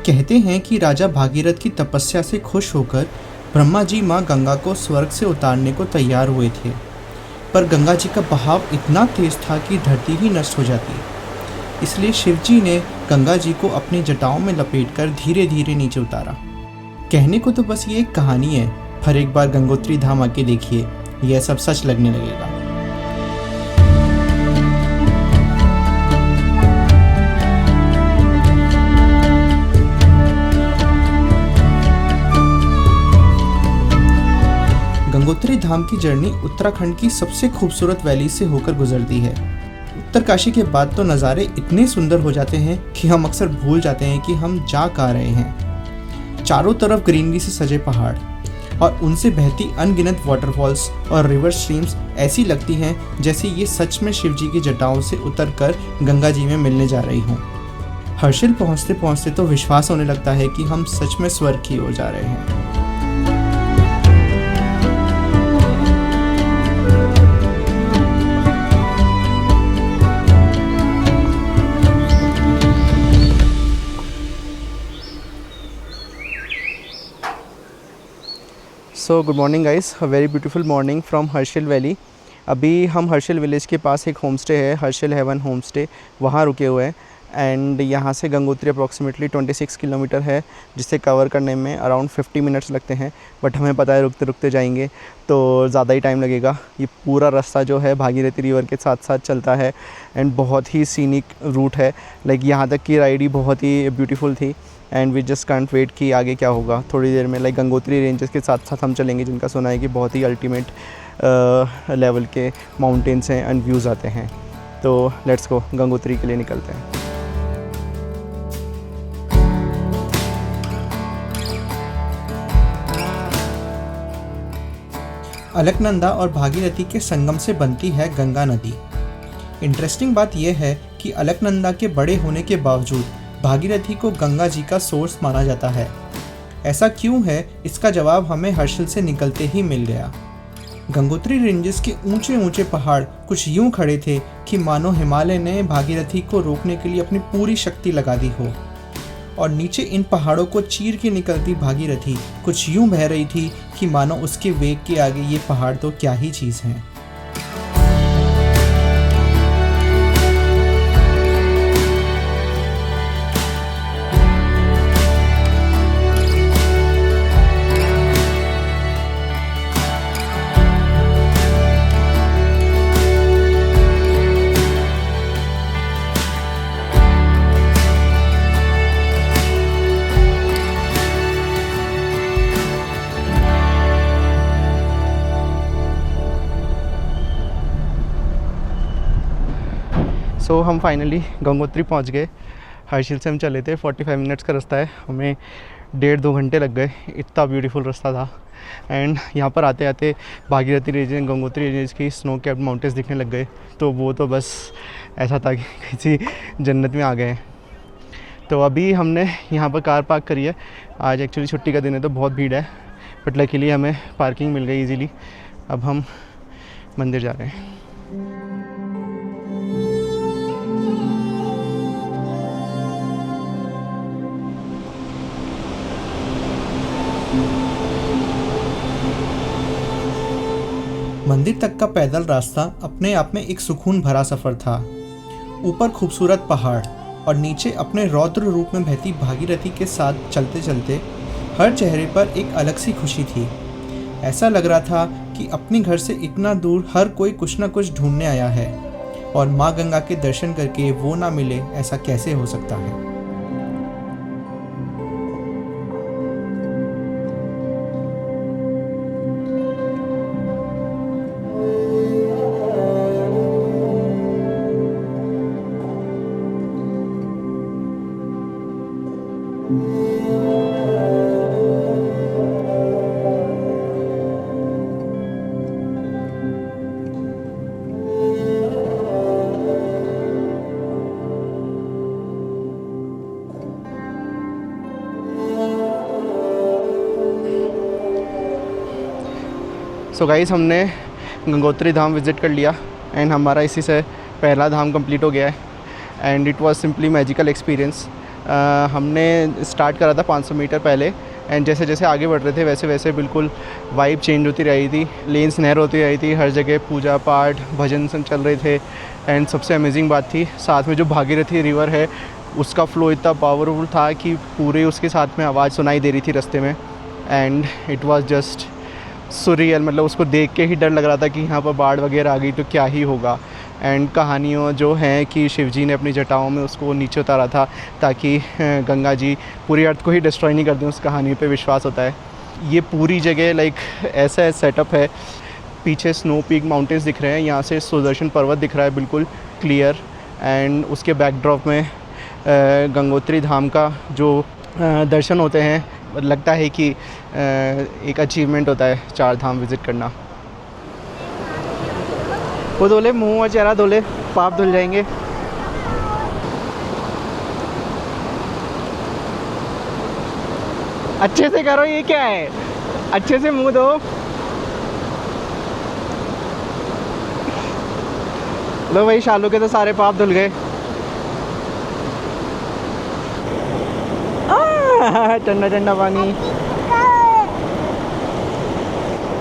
कहते हैं कि राजा भागीरथ की तपस्या से खुश होकर ब्रह्मा जी माँ गंगा को स्वर्ग से उतारने को तैयार हुए थे, पर गंगा जी का बहाव इतना तेज था कि धरती ही नष्ट हो जाती। इसलिए शिव जी ने गंगा जी को अपनी जटाओं में लपेटकर धीरे धीरे नीचे उतारा। कहने को तो बस ये एक कहानी है, पर एक बार गंगोत्री धाम आके देखिए, यह सब सच लगने लगेगा। गंगोत्री धाम की जर्नी उत्तराखंड की सबसे खूबसूरत वैली से होकर गुजरती है। उत्तरकाशी के बाद तो नज़ारे इतने सुंदर हो जाते हैं कि हम अक्सर भूल जाते हैं कि हम जा कहाँ रहे हैं। चारों तरफ ग्रीनरी से सजे पहाड़ और उनसे बहती अनगिनत वाटरफॉल्स और रिवर स्ट्रीम्स ऐसी लगती हैं जैसे ये सच में शिव जी की जटाओं से उतरकर गंगा जी में मिलने जा रही हों। हर्षिल पहुँचते पहुँचते तो विश्वास होने लगता है कि हम सच में स्वर्ग की ओर जा रहे हैं। So good morning guys, a very beautiful morning from Harshil valley. अभी हम हर्षिल विलेज के पास एक होम स्टे है, हर्षिल हेवन होम स्टे, वहाँ रुके हुए हैं। एंड यहाँ से गंगोत्री अप्रॉक्सीमेटली 26 किलोमीटर है, जिसे कवर करने में अराउंड 50 मिनट्स लगते हैं। बट हमें पता है रुकते रुकते जाएंगे तो ज़्यादा ही टाइम लगेगा। ये पूरा रास्ता जो है भागीरथी रिवर के साथ साथ चलता है एंड बहुत ही सीनिक रूट है। लाइक यहाँ तक की राइड ही बहुत ही ब्यूटीफुल थी and we just can't wait कि आगे क्या होगा। थोड़ी देर में लाइक गंगोत्री रेंजेस के साथ साथ हम चलेंगे, जिनका सुना है कि बहुत ही अल्टीमेट लेवल के माउंटेन्स हैं एंड व्यूज़ आते हैं। तो लेट्स गो, गंगोत्री के लिए निकलते हैं। अलकनंदा और भागीरथी के संगम से बनती है गंगा नदी। इंटरेस्टिंग बात यह है कि अलकनंदा के बड़े होने के बावजूद भागीरथी को गंगा जी का सोर्स माना जाता है। ऐसा क्यों है, इसका जवाब हमें हर्षिल से निकलते ही मिल गया। गंगोत्री रेंजेस के ऊंचे ऊंचे पहाड़ कुछ यूं खड़े थे कि मानो हिमालय ने भागीरथी को रोकने के लिए अपनी पूरी शक्ति लगा दी हो, और नीचे इन पहाड़ों को चीर के निकलती भागीरथी कुछ यूं बह रही थी कि मानो उसके वेग के आगे ये पहाड़ तो क्या ही चीज़ हैं। सो हम फाइनली गंगोत्री पहुंच गए। हर्षिल से हम चले थे, 45 मिनट्स का रास्ता है, हमें 1.5-2 घंटे लग गए। इतना ब्यूटीफुल रास्ता था। एंड यहाँ पर आते आते भागीरथी रीजन, गंगोत्री रेंज की स्नो कैप्ड माउंटेन्स दिखने लग गए। तो वो तो बस ऐसा था कि किसी जन्नत में आ गए। तो अभी हमने यहाँ पर कार पार्क करी है। आज एक्चुअली छुट्टी का दिन है तो बहुत भीड़ है, बट लकीली हमें पार्किंग मिल गई ईजीली। अब हम मंदिर जा रहे हैं। मंदिर तक का पैदल रास्ता अपने आप में एक सुकून भरा सफ़र था। ऊपर खूबसूरत पहाड़ और नीचे अपने रौद्र रूप में बहती भागीरथी के साथ चलते चलते हर चेहरे पर एक अलग सी खुशी थी। ऐसा लग रहा था कि अपने घर से इतना दूर हर कोई कुछ न कुछ ढूंढने आया है, और माँ गंगा के दर्शन करके वो ना मिले, ऐसा कैसे हो सकता है। सो गाइस, हमने गंगोत्री धाम विज़िट कर लिया एंड हमारा इसी से पहला धाम कंप्लीट हो गया है and it was simply magical experience. हमने स्टार्ट करा था 500 मीटर पहले, एंड जैसे जैसे आगे बढ़ रहे थे वैसे वैसे बिल्कुल वाइब चेंज होती रही थी, लेन्स नहर होती रही थी, हर जगह पूजा पाठ भजन चल रहे थे। एंड सबसे अमेजिंग बात थी साथ में जो भागीरथी रिवर है उसका फ़्लो इतना पावरफुल था कि पूरे उसके साथ में आवाज़ सुनाई दे रही थी रास्ते में। And it was just surreal, मतलब उसको देख के ही डर लग रहा था कि यहाँ पर बाढ़ वगैरह आ गई तो क्या ही होगा। एंड कहानियों जो हैं कि शिवजी ने अपनी जटाओं में उसको नीचे उतारा था ताकि गंगा जी पूरी अर्थ को ही डिस्ट्रॉय नहीं कर दें, उस कहानी पे विश्वास होता है। ये पूरी जगह लाइक ऐसा सेटअप है, पीछे स्नो पीक माउंटेन्स दिख रहे हैं, यहाँ से सुदर्शन पर्वत दिख रहा है बिल्कुल क्लियर। एंड उसके बैकड्रॉप में गंगोत्री धाम का जो दर्शन होते हैं, लगता है कि एक अचीवमेंट होता है 4 धाम विज़िट करना। वो धोले, मुंह और चेहरा धोले, पाप धुल जाएंगे। अच्छे से करो, ये क्या है, अच्छे से मुंह धो। लो भाई, शालू के तो सारे पाप धुल गए। ठंडा ठंडा पानी।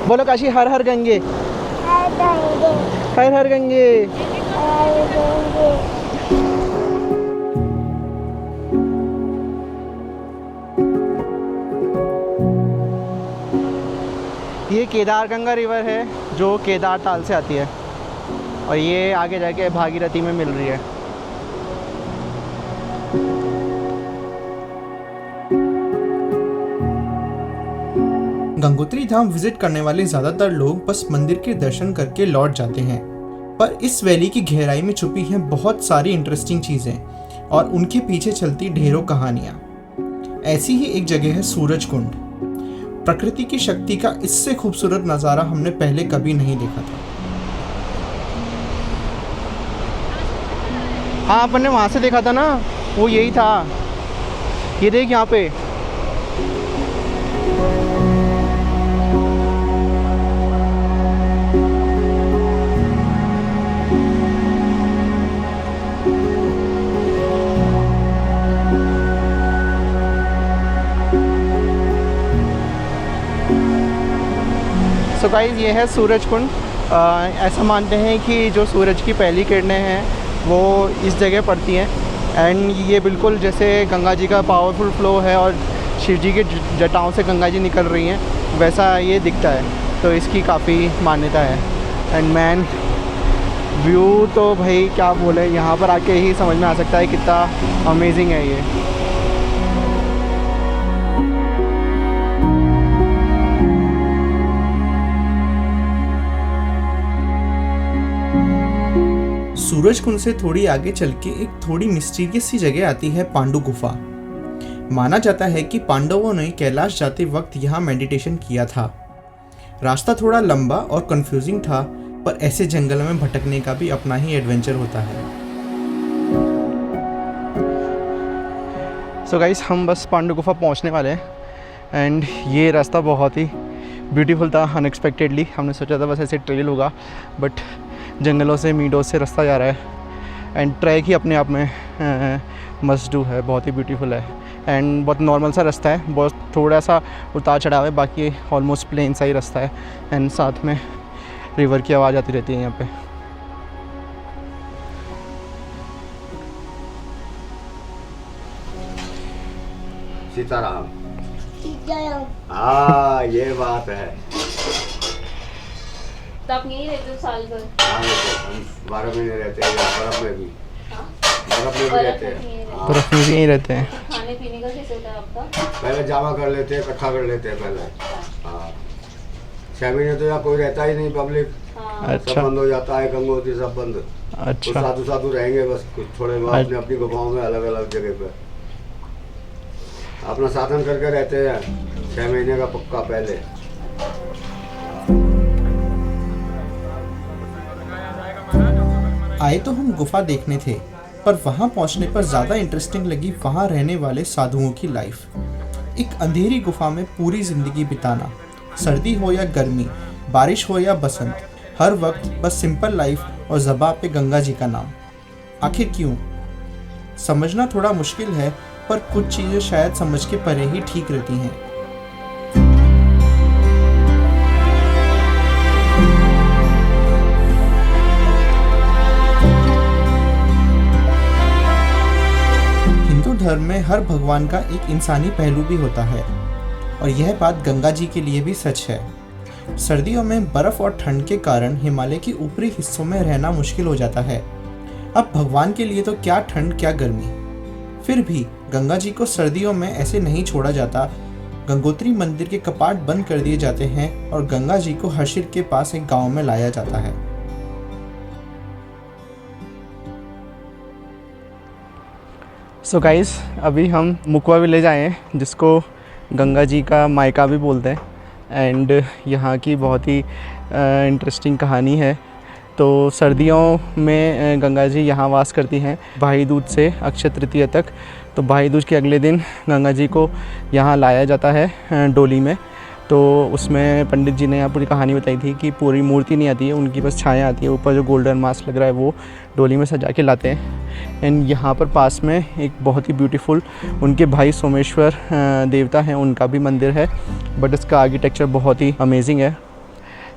बोलो काशी, हर हर गंगे, हर हर गंगे। ये केदार गंगा रिवर है जो केदार ताल से आती है और ये आगे जाके भागीरथी में मिल रही है। गंगोत्री धाम विजिट करने वाले ज़्यादातर लोग बस मंदिर के दर्शन करके लौट जाते हैं, पर इस वैली की गहराई में छुपी हैं बहुत सारी इंटरेस्टिंग चीज़ें और उनके पीछे चलती ढेरों कहानियाँ। ऐसी ही एक जगह है सूरज कुंड। प्रकृति की शक्ति का इससे खूबसूरत नज़ारा हमने पहले कभी नहीं देखा था। हाँ, अपन ने वहाँ से देखा था ना, वो यही था। ये देख यहाँ पे। सो गाइस, ये है सूरज कुंड। ऐसा मानते हैं कि जो सूरज की पहली किरणें हैं वो इस जगह पड़ती हैं। एंड ये बिल्कुल जैसे गंगा जी का पावरफुल फ्लो है और शिव जी के जटाओं से गंगा जी निकल रही हैं, वैसा ये दिखता है। तो इसकी काफ़ी मान्यता है। एंड मैन, व्यू तो भाई क्या बोले, यहाँ पर आके ही समझ में आ सकता है कितना अमेजिंग है ये। सूरज कुंड से थोड़ी आगे चल के एक थोड़ी मिस्टीरियस सी जगह आती है पांडु गुफा। माना जाता है कि पांडवों ने कैलाश जाते वक्त यहाँ मेडिटेशन किया था। रास्ता थोड़ा लंबा और कंफ्यूजिंग था, पर ऐसे जंगल में भटकने का भी अपना ही एडवेंचर होता है। सो गाइस, हम बस पांडु गुफा पहुँचने वाले हैं। एंड ये रास्ता बहुत ही ब्यूटीफुल था। अनएक्सपेक्टेडली हमने सोचा था बस ऐसे ट्रेल होगा, बट जंगलों से मीडों से रास्ता जा रहा है। एंड ट्रैक ही अपने आप में मस्ट डू है, बहुत ही ब्यूटीफुल है। एंड बहुत नॉर्मल सा रास्ता है, बहुत थोड़ा सा उतार चढ़ाव है, बाकी ऑलमोस्ट प्लेन सा ही रास्ता है। एंड साथ में रिवर की आवाज़ आती रहती है यहाँ पे। सीताराम। हाँ, ये बात है। तो आप यहीं रहते हो साल भर? हाँ, हम 12 महीने रहते हैं, बर्फ में भी। बर्फ में भी रहते हैं। बर्फ में भी यहीं रहते हैं। खाने पीने का कैसे होता है आपका? पहले जामा कर लेते हैं, इकट्ठा कर लेते हैं पहले। हाँ, 6 महीने तो यहाँ कोई रहता ही नहीं, पब्लिक सब बंद हो जाता है, गंगोत्री सब बंद। अच्छा। तो साधु रहेंगे बस कुछ थोड़े बहुत अपनी अपनी गुफाओं में अलग अलग जगह पे अपना साधन करके रहते हैं। 6 महीने का पक्का पहले। आए तो हम गुफा देखने थे, पर वहां पहुंचने पर ज्यादा इंटरेस्टिंग लगी वहां रहने वाले साधुओं की लाइफ। एक अंधेरी गुफा में पूरी जिंदगी बिताना, सर्दी हो या गर्मी, बारिश हो या बसंत, हर वक्त बस सिंपल लाइफ और ज़बान पे गंगा जी का नाम। आखिर क्यों? समझना थोड़ा मुश्किल है, पर कुछ चीज़ें शायद समझ के परे ही ठीक रहती हैं। हिंदू धर्म में हर भगवान का एक इंसानी पहलू भी होता है और यह बात गंगा जी के लिए भी सच है। सर्दियों में बर्फ और ठंड के कारण हिमालय के ऊपरी हिस्सों में रहना मुश्किल हो जाता है। अब भगवान के लिए तो क्या ठंड क्या गर्मी, फिर भी गंगा जी को सर्दियों में ऐसे नहीं छोड़ा जाता। गंगोत्री मंदिर के कपाट बंद कर दिए जाते हैं और गंगा जी को हर्षिल के पास एक गांव में लाया जाता है। सो गाइस, अभी हम मुखबा विलेज आए हैं, जिसको गंगा जी का मायका भी बोलते हैं। एंड यहाँ की बहुत ही इंटरेस्टिंग कहानी है। तो सर्दियों में गंगा जी यहाँ वास करती हैं भाई दूज से अक्षय तृतीया तक। तो भाई दूज के अगले दिन गंगा जी को यहाँ लाया जाता है डोली में। तो उसमें पंडित जी ने यहाँ पूरी कहानी बताई थी कि पूरी मूर्ति नहीं आती है, उनकी बस छाया आती है। ऊपर जो गोल्डन मास्क लग रहा है वो डोली में सजा के लाते हैं। एंड यहाँ पर पास में एक बहुत ही ब्यूटीफुल उनके भाई सोमेश्वर देवता हैं, उनका भी मंदिर है। बट इसका आर्किटेक्चर बहुत ही अमेजिंग है।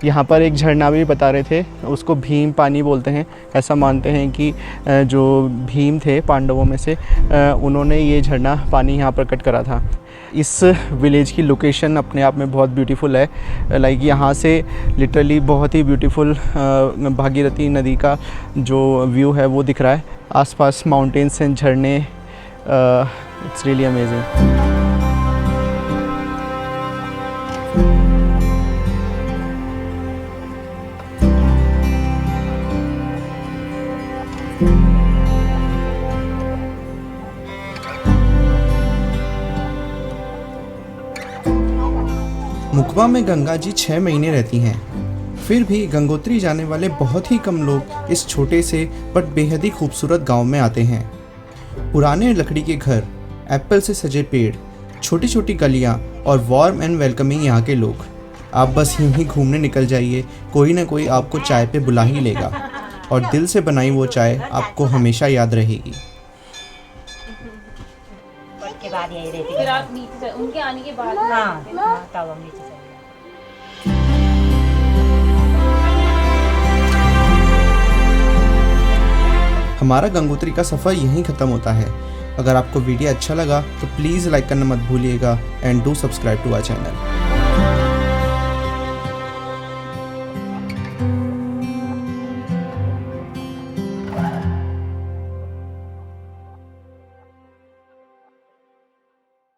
यहाँ पर एक झरना भी बता रहे थे, उसको भीम पानी बोलते हैं। ऐसा मानते हैं कि जो भीम थे पांडवों में से, उन्होंने ये झरना पानी यहाँ प्रकट करा था। इस विलेज की लोकेशन अपने आप में बहुत ब्यूटीफुल है। लाइक यहाँ से लिटरली बहुत ही ब्यूटीफुल भागीरथी नदी का जो व्यू है वो दिख रहा है। आसपास माउंटेन्स एंड झरने, इट्स रियली अमेजिंग। मुखबा में गंगा जी 6 महीने रहती हैं। फिर भी गंगोत्री जाने वाले बहुत ही कम लोग इस छोटे से बट बेहद ही खूबसूरत गांव में आते हैं। पुराने लकड़ी के घर, एप्पल से सजे पेड़, छोटी छोटी गलियां और वार्म एंड वेलकमिंग यहाँ के लोग। आप बस यूं ही घूमने निकल जाइए, कोई ना कोई आपको चाय पे बुला ही लेगा और दिल से बनाई वो चाय आपको हमेशा याद रहेगी। के बाद यही रहती फिर आप नीचे उनके आने के बाद हाँ, तब हम नीचे चले। हमारा गंगोत्री का सफ़र यहीं ख़त्म होता है। अगर आपको वीडियो अच्छा लगा तो प्लीज़ लाइक करना मत भूलिएगा and do subscribe to our channel.